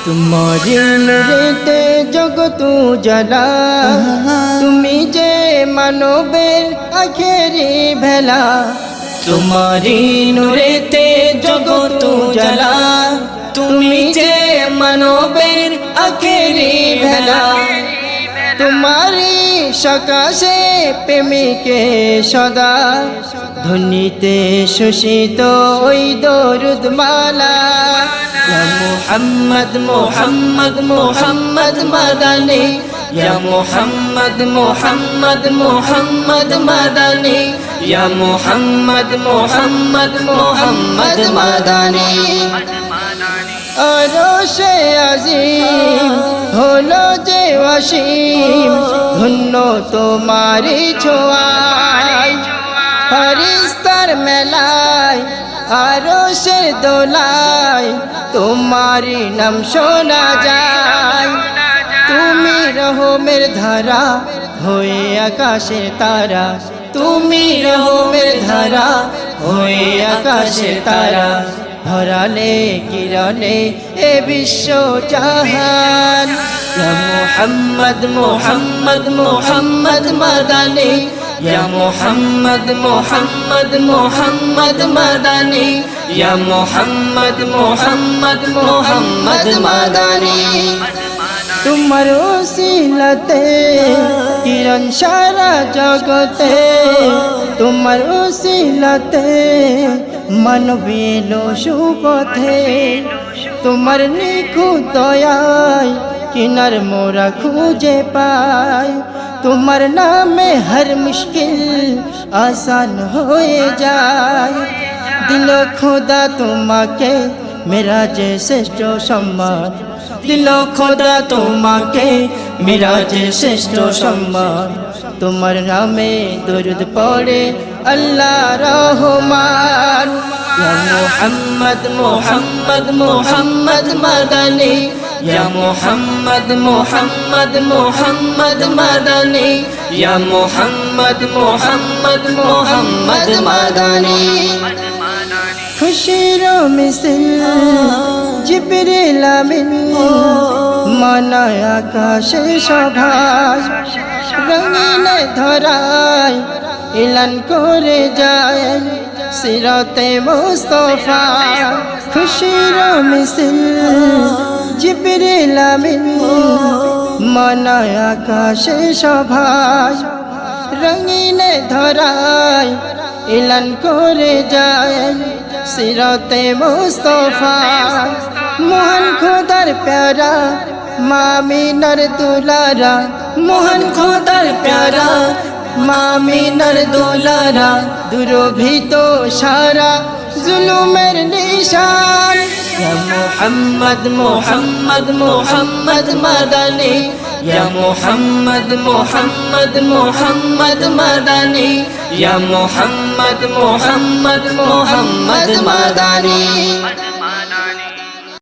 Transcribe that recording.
तुम्हारी नूरेते जगत उजाला তুমি যে মানবের আখেরি ভেলা तुम्हारी नूरेते जगत उजाला তুমি যে মানবের আখেরি ভেলা তোমারি সকাশে প্রেমিকে সদা ধ্বনিতে সুশীত ওই দরুদ মালা يا محمد محمد محمد مدني يا محمد محمد محمد مدني يا محمد محمد محمد مدني আরশে আজিম হলো যে ওয়াসিম ধন্য তোমারি ছোঁয়ায় ফেরেশতার মেলায় আরশের দোলায় তোমারি নাম শোনা যায় তুমি রহমের ধারা হয়ে আকাশের তারা তুমি রহমের ধারা হয়ে আকাশের তারা ধরালে কিরণে এ বিশ্ব জাহান ইয়া মুহাম্মদ মুহাম্মদ মুহাম্মদ মাদানী يا محمد محمد محمد مدني يا محمد محمد محمد مدني তোমার ওসিলাতে কিরণ সারা জগতে তোমার ওসিলাতে মানবীল সুপথে তোমার নিখুঁত দয়ায় কিনার মোরা খুঁজে পাই তোমার নামে হর মুশকিল আসান হয়ে যায় দিল খোদা তোমাকে মেরা যে শ্রেষ্ঠ সম্মান দিল খোদা তোমাকে মেরা যে শ্রেষ্ঠ সম্মান তোমার নামে দরুদ পড়ে আল্লাহ রহমান ইয়া মুহাম্মদ মুহাম্মদ মুহাম্মদ মাদানী يا محمد محمد محمد مدني يا محمد محمد محمد مدني খুশির মিছিল জিবরিল আমিন মানায় আকাশে সভায় রঙিন ধরায় এলান করে যায় সিরাতে মুস্তাফা খুশির মিছিল জিবরিল আমিন মানায় আকাশে সভায় রঙিন ধরায় এলান করে যায় সিরাতে মুস্তাফা মোহন খোদার প্যারা মামিনার দুলারা মোহন খোদার প্যারা মামিনার দুলারা দুরভিত সারা জুলুমের নিশান يا محمد محمد محمد مدني يا محمد محمد محمد مدني يا محمد محمد محمد مدني